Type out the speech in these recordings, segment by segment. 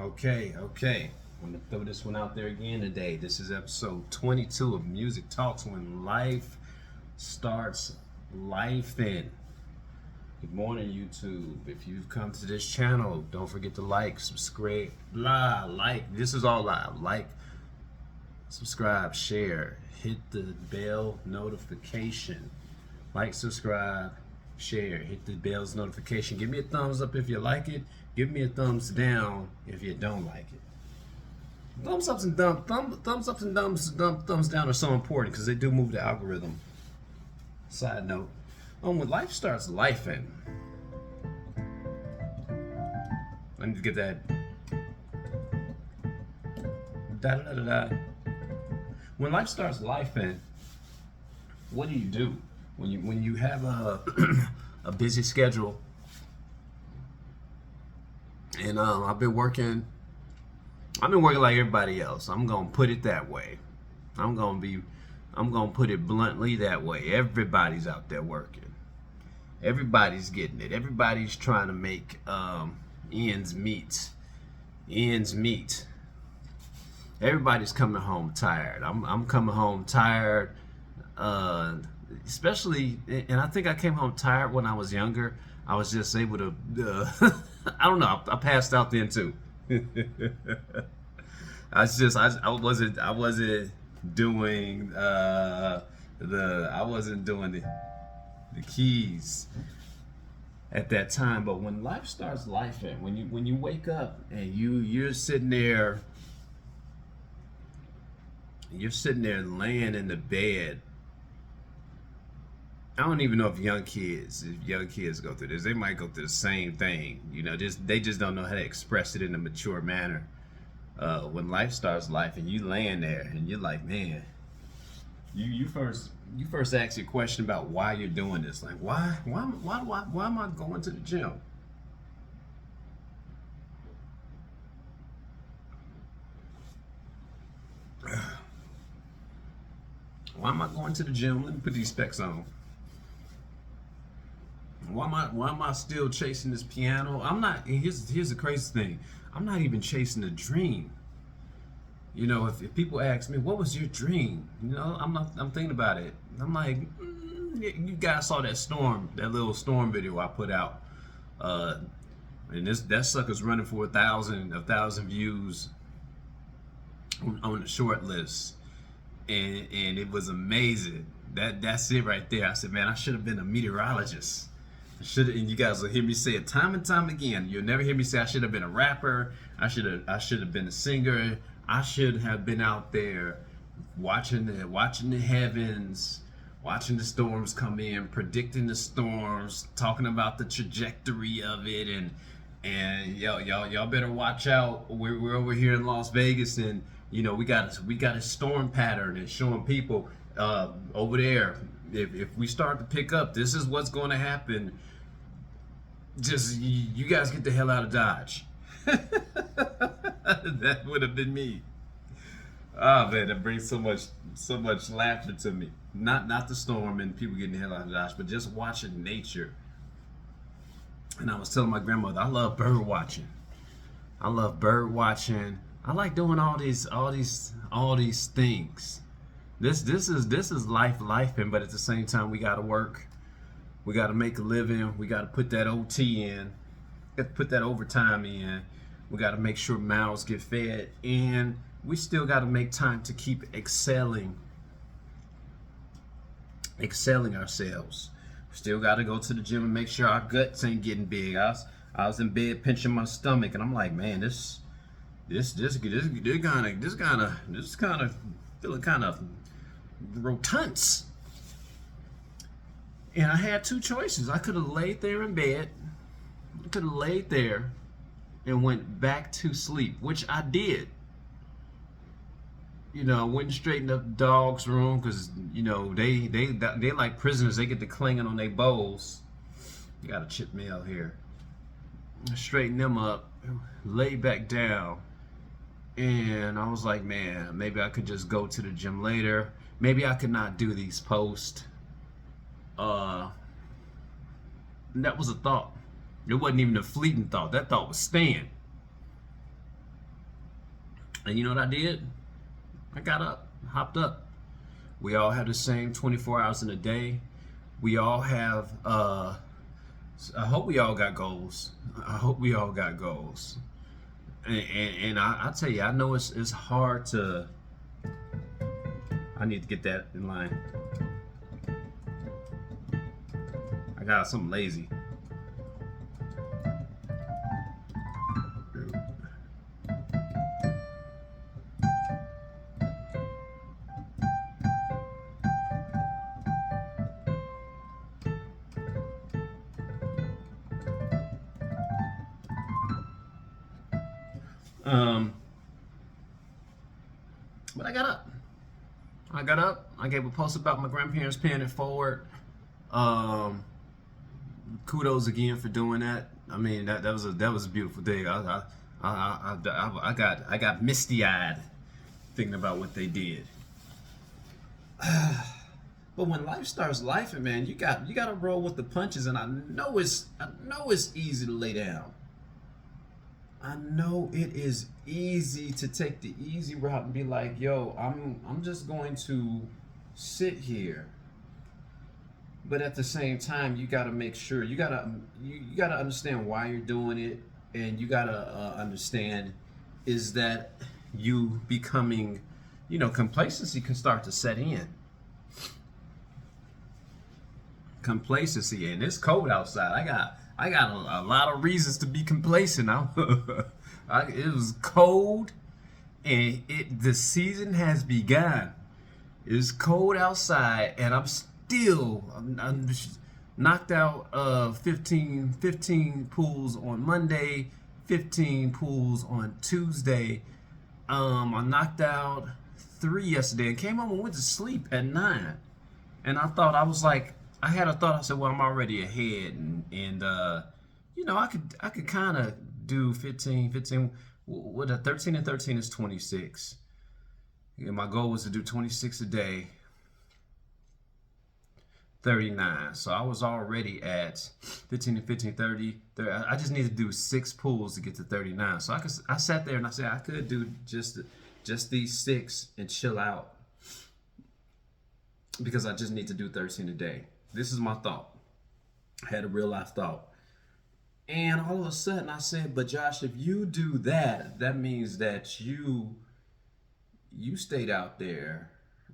Okay. I'm gonna throw this one out there again today. This is episode 22 of Music Talks When Life Starts Life In. Good morning, YouTube. If you've come to this channel, don't forget to like, subscribe, This is all live. Like, subscribe, share, hit the bell notification. Like, subscribe, share, hit the bell's notification. Give me a thumbs up if you like it. Give me a thumbs down if you don't like it. Thumbs ups and thumbs down are so important because they do move the algorithm. Side note, when life starts life in, I need to get that. Da da da da. When life starts life in, what do? When you have a busy schedule, and I've been working like everybody else. I'm gonna put it that way. I'm gonna put it bluntly that way. Everybody's out there working. Everybody's getting it. Everybody's trying to make ends meet. Everybody's coming home tired. I'm coming home tired. Especially, and I think I came home tired when I was younger. I was just able to, I don't know. I passed out then too. I wasn't doing the keys at that time. But when life starts life in, when you wake up and you're sitting there laying in the bed. I don't even know if young kids go through this. They might go through the same thing. They just don't know how to express it in a mature manner. When life starts life and you laying there and you're like, man, you first ask your question about why you're doing this. Like, why am I going to the gym? Why am I going to the gym? Let me put these specs on. Why am I still chasing this piano? I'm not. Here's the crazy thing. I'm not even chasing a dream. If people ask me, what was your dream? I'm thinking about it. I'm like, you guys saw that little storm video I put out. And that sucker's running for a thousand views on the short list. And it was amazing. That's it right there. I said, man, I should have been a meteorologist. And you guys will hear me say it time and time again. You'll never hear me say I should have been a rapper. I should have been a singer. I should have been out there watching the heavens, watching the storms come in, predicting the storms, talking about the trajectory of it, and y'all better watch out. We're over here in Las Vegas, and we got a storm pattern and showing people over there. If we start to pick up, this is what's going to happen. Just you guys get the hell out of Dodge. That would have been me. Oh man, that brings so much laughter to me. Not the storm and people getting the hell out of Dodge, but just watching nature. And I was telling my grandmother, I love bird watching. I like doing all these things. This is life, but at the same time we gotta work. We gotta make a living. We gotta put that OT in. Put that overtime in. We gotta make sure mouths get fed, and we still gotta make time to keep excelling ourselves. We still gotta go to the gym and make sure our guts ain't getting big. I was in bed pinching my stomach, and I'm like, man, this kind of feeling kind of rotund. And I had two choices. I could have laid there in bed. I could have laid there and went back to sleep, which I did. I went straight in the dog's room because they like prisoners. They get to clinging on their bowls. You got a chip mail here. Straighten them up, lay back down. And I was like, man, maybe I could just go to the gym later. Maybe I could not do these posts. And that was a thought. It wasn't even a fleeting thought. That thought was staying. And you know what I did? I got up, hopped up. We all have the same 24 hours in a day. We all have, I hope we all got goals. I hope we all got goals. And I tell you, I know it's hard to, I need to get that in line. I got something lazy. Um, but I got up. I got up. I gave a post about my grandparents paying it forward. Um, Kudos again for doing that. I mean, that was a beautiful day. I got misty eyed thinking about what they did. But when life starts lifing, man, you got to roll with the punches. And I know it's easy to lay down. I know it is easy to take the easy route and be like, yo, I'm just going to sit here. But at the same time, you got to make sure you got to understand why you're doing it, and you got to understand is that you becoming, complacency can start to set in. Complacency, and it's cold outside. I got a lot of reasons to be complacent. It was cold, and the season has begun. It's cold outside, and I'm knocked out of 15 pools on Monday, 15 pools on Tuesday. I knocked out 3 yesterday and came home and went to sleep at 9. And I had a thought. I said, well, I'm already ahead, and I could kind of do 15. What a 13 and 13 is 26. And my goal was to do 26 a day. 39. So I was already at 15 and 15, 30. I just need to do 6 pulls to get to 39. So I sat there and I said I could do just these 6 and chill out, because I just need to do 13 a day. This is my thought. I had a real life thought. And all of a sudden I said, but Josh, if you do that, that means that you stayed out there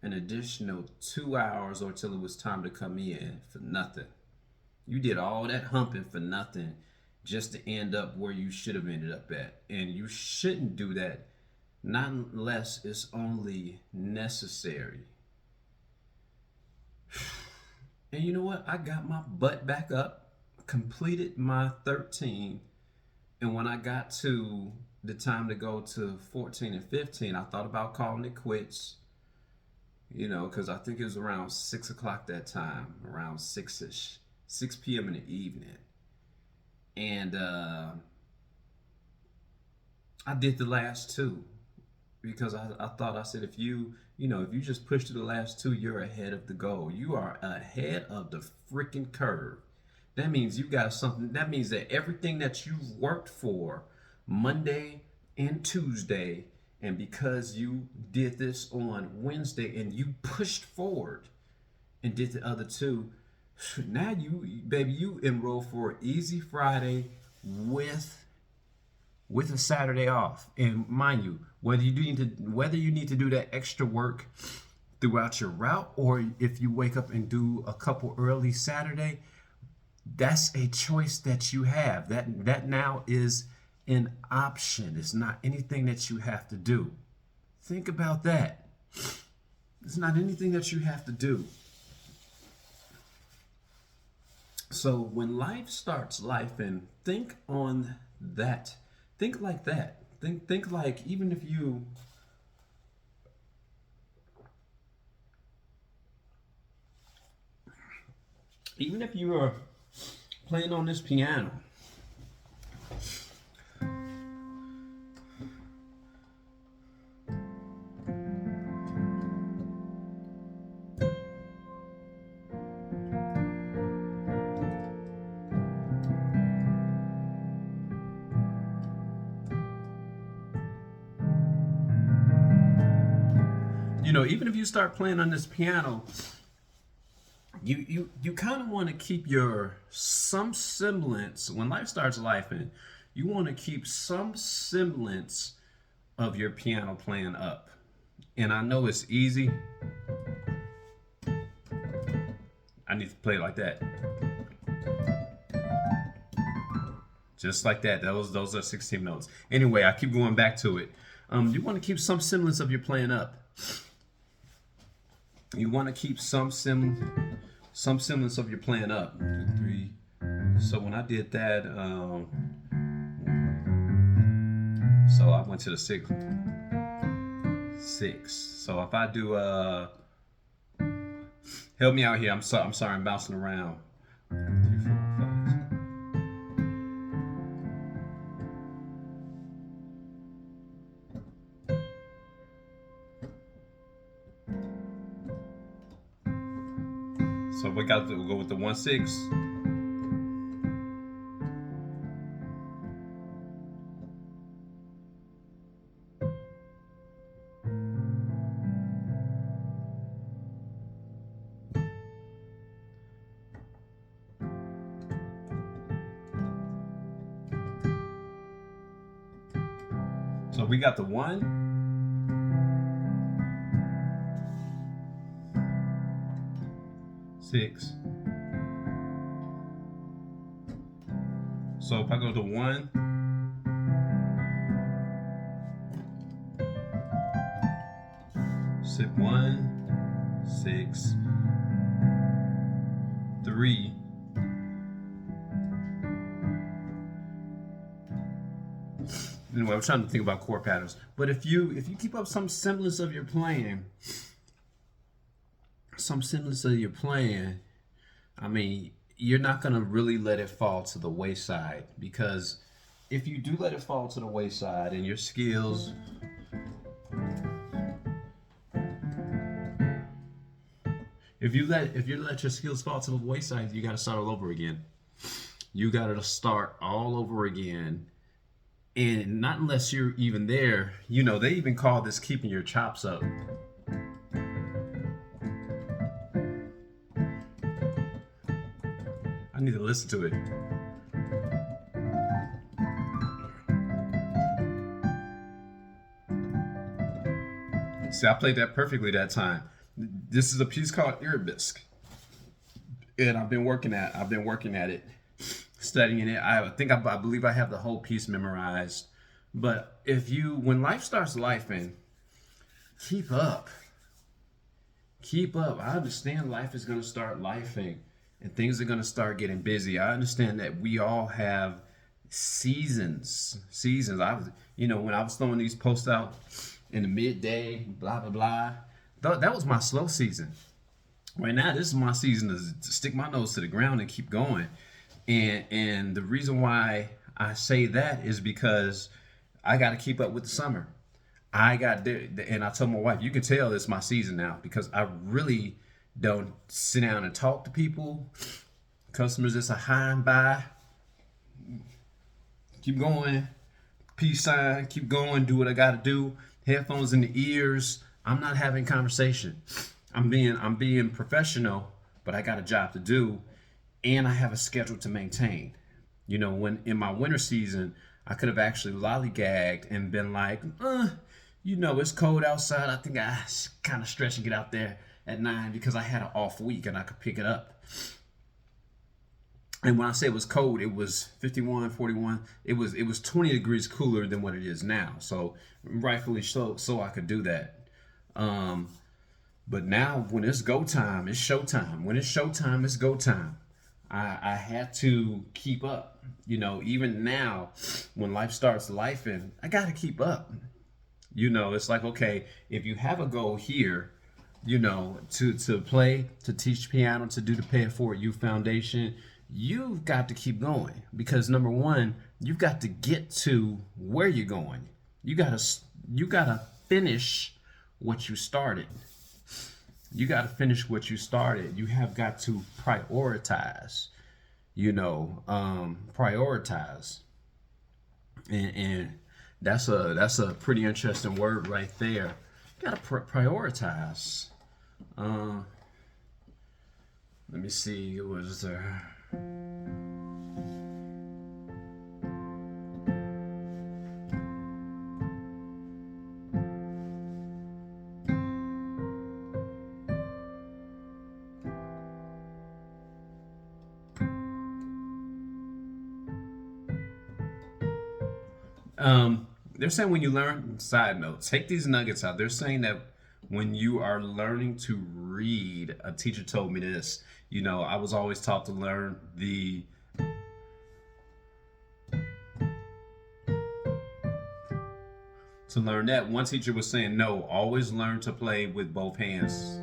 an additional 2 hours or till it was time to come in for nothing. You did all that humping for nothing just to end up where you should have ended up at. And you shouldn't do that, not unless it's only necessary. And you know what? I got my butt back up, completed my 13, and when I got to the time to go to 14 and 15, I thought about calling it quits. Because I think it was around 6 o'clock that time, around 6-ish, 6 p.m. in the evening. And I did the last 2 because I thought, I said, if you just push to the last 2, you're ahead of the goal. You are ahead of the freaking curve. That means you got something. That means that everything that you've worked for Monday and Tuesday, and because you did this on Wednesday and you pushed forward and did the other 2, now you enroll for Easy Friday with a Saturday off. And mind you, whether you need to do that extra work throughout your route, or if you wake up and do a couple early Saturday, that's a choice that you have. That now is an option. It's not anything that you have to do. Think about that. It's not anything that you have to do. So when life starts life, and think on that. Think like that. Think like, even if you are playing on this piano, even if you start playing on this piano, you kind of want to keep some semblance when life starts life, and you want to keep some semblance of your piano playing up. And I know it's easy. I need to play it like that. Just like that. Those are 16 notes. Anyway, I keep going back to it. You want to keep some semblance of your playing up. You want to keep some semblance of your playing up. 2, 3. So when I did that, so I went to the 6. So if I do, help me out here. I'm sorry, I'm bouncing around. 3, 4, 5. So we got to go with the 1, 6. So we got the 1, 6. So if I go to 1, 6, 1, 6, 3. Anyway, I'm trying to think about chord patterns. But if you keep up some semblance of your playing, I mean, you're not gonna really let it fall to the wayside, because if you do let it fall to the wayside and your skills, if you let your skills fall to the wayside, you got to start all over again. You got to start all over again. And not unless you're even there. They even call this keeping your chops up. I need to listen to it. See, I played that perfectly that time. This is a piece called Arabesque, and I've been working at it, studying it. I believe I have the whole piece memorized. But when life starts lifing, keep up. I understand life is going to start lifing, and things are going to start getting busy. I understand that we all have seasons. When I was throwing these posts out in the midday, blah blah blah, that was my slow season. Right now, this is my season to stick my nose to the ground and keep going. And the reason why I say that is because I got to keep up with the summer. And I told my wife, you can tell it's my season now, because I really don't sit down and talk to people. Customers, it's a hi and bye. Keep going. Peace sign. Keep going. Do what I got to do. Headphones in the ears. I'm not having conversation. I'm being professional, but I got a job to do, and I have a schedule to maintain. When in my winter season, I could have actually lollygagged and been like, it's cold outside. I think I kind of stretch and get out there at 9 because I had an off week and I could pick it up. And when I say it was cold, it was 51, 41. It was 20 degrees cooler than what it is now. So rightfully so I could do that. But now when it's go time, it's showtime. When it's showtime, it's go time. I had to keep up. Even now when life starts lifing, I got to keep up. It's like, okay, if you have a goal here, to play, to teach piano, to do the Pay It Forward Youth Foundation, you've got to keep going, because number one, you've got to get to where you're going. You gotta finish what you started. You got to finish what you started. You have got to prioritize, prioritize. And that's a pretty interesting word right there. Gotta prioritize. Let me see. What was there? They're saying when you learn, side note, take these nuggets out. They're saying that when you are learning to read, a teacher told me this. You know, I was always taught to learn that. One teacher was saying, no, always learn to play with both hands.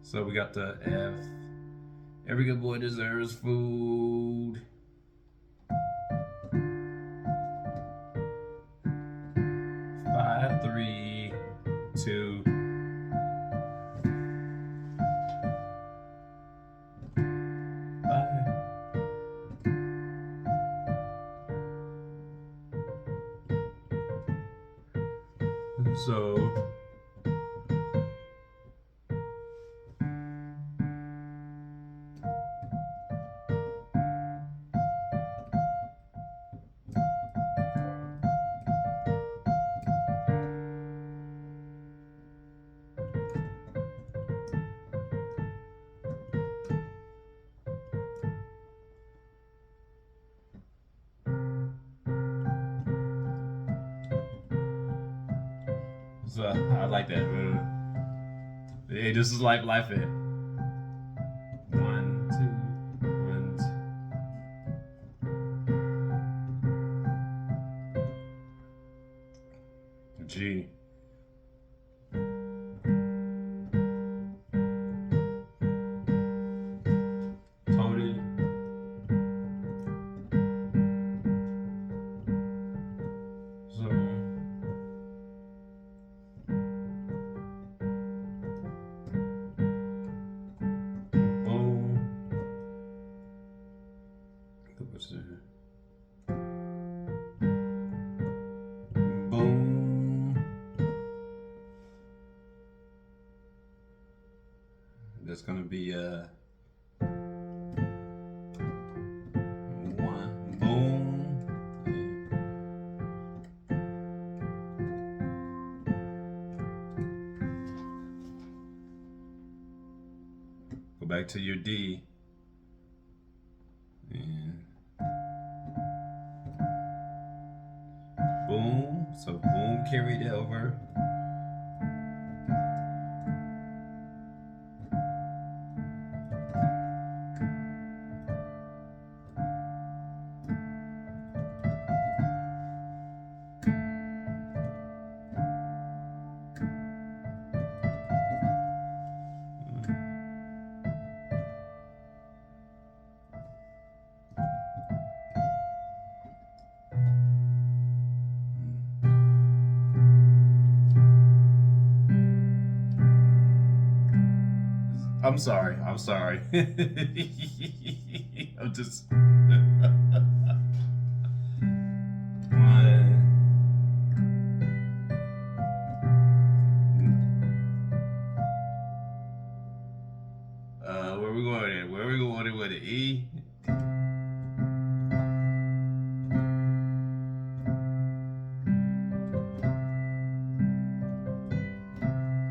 So we got the F. Every good boy deserves food. 5, 3, 2. So I like that. Hey, this is life it. 1, 2, 1, 2. G. Tony. So. Boom. That's gonna be 1. Boom. Go back to your D. And boom. So boom carried over. I'm sorry. I'm just. Where we going? Where we going with it? E.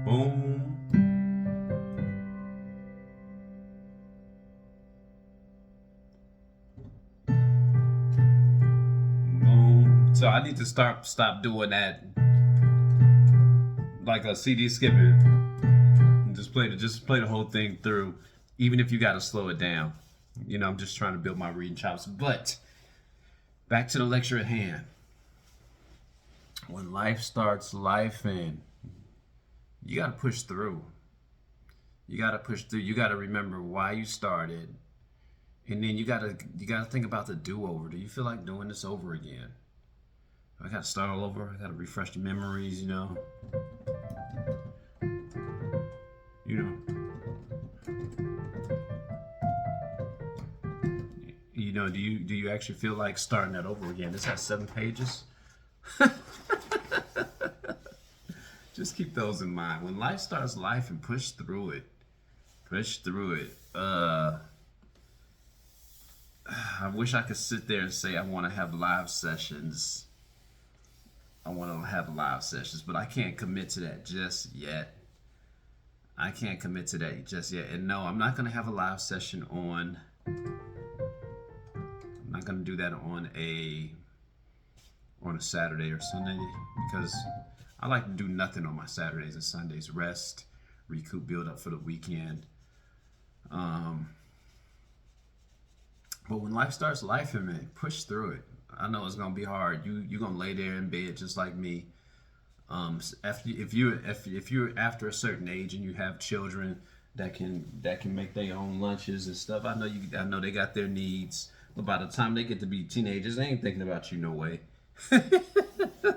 Boom. So I need to stop doing that, like a CD skipper, and just play the whole thing through, even if you got to slow it down. You know, I'm just trying to build my reading chops. But back to the lecture at hand. When life starts life in, you got to push through. You got to push through. You got to remember why you started, And then you gotta think about the do-over. Do you feel like doing this over again? I gotta start all over. I gotta refresh the memories, you know. You know, do you actually feel like starting that over again? This has 7 pages. Just keep those in mind. When life starts life, and push through it. Push through it. I wish I could sit there and say I want to have live sessions. I want to have live sessions, but I can't commit to that just yet. I can't commit to that just yet. And no, I'm not going to have a live session on. I'm not going to do that on a Saturday or Sunday, because I like to do nothing on my Saturdays and Sundays. Rest, recoup, build up for the weekend. But when life starts life, man, push through it. I know it's gonna be hard. You're gonna lay there in bed just like me. If you're after a certain age and you have children that can make their own lunches and stuff, I know they got their needs. But by the time they get to be teenagers, they ain't thinking about you no way.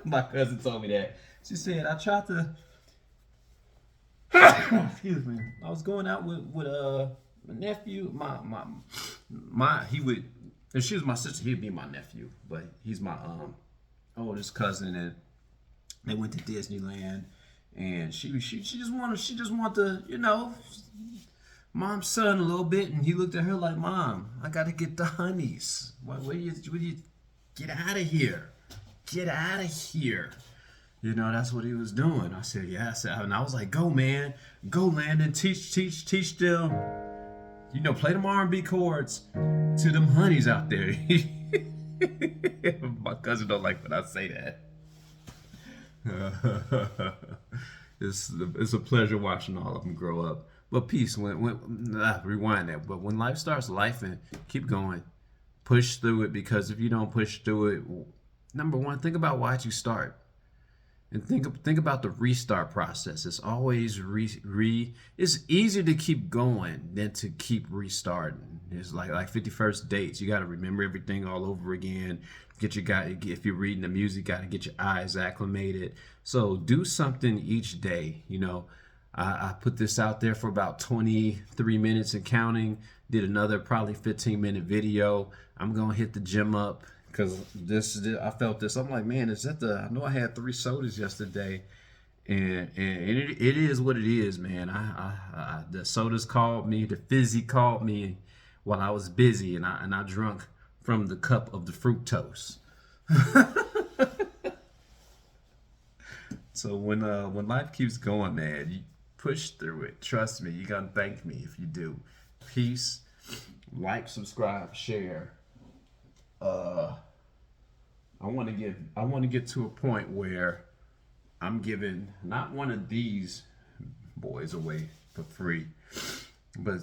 My cousin told me that. She said, I tried to excuse me. I was going out with my nephew. He would, if she was my sister, he'd be my nephew. But he's my oldest cousin, and they went to Disneyland, and she just wanted to, you know, mom's son a little bit, and he looked at her like, Mom, I gotta get the honeys. Where you get out of here? Get out of here. You know, that's what he was doing. I said, yes. And I was like, go, man. Go, Landon. Teach them. You know, play them R&B chords to them honeys out there. My cousin don't like when I say that. It's a pleasure watching all of them grow up. But peace. Rewind that. But when life starts life, and keep going. Push through it, because if you don't push through it, number one, think about why'd you start. And think about the restart process. It's always it's easier to keep going than to keep restarting. It's like 51st dates. You got to remember everything all over again. If you're reading the music, got to get your eyes acclimated. So do something each day. You know, I put this out there for about 23 minutes and counting. Did another probably 15-minute video. I'm gonna hit the gym up. Because I felt this. I'm like, man, I know I had 3 sodas yesterday, and it is what it is, man. The sodas called me, the fizzy called me while I was busy, and I drunk from the cup of the fructose. So when life keeps going, man, you push through it. Trust me, you're gonna thank me if you do. Peace. Like, subscribe, share. I want to get to a point where I'm giving not one of these boys away for free, but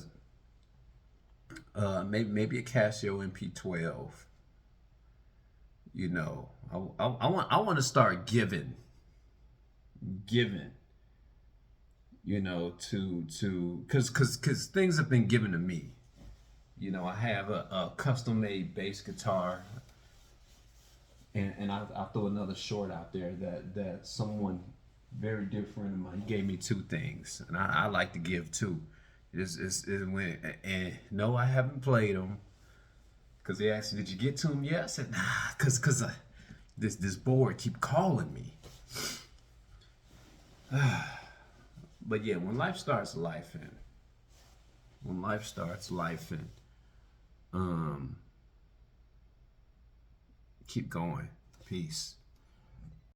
maybe a Casio MP12. You know, I want to start giving. You know, because things have been given to me. You know, I have a custom-made bass guitar, and I'll throw another short out there that someone very dear friend of mine, he gave me 2 things, and I like to give 2. And no, I haven't played them, because they asked me, did you get to them yet? I said, nah, because this board keep calling me. But yeah, when life starts life, keep going. Peace.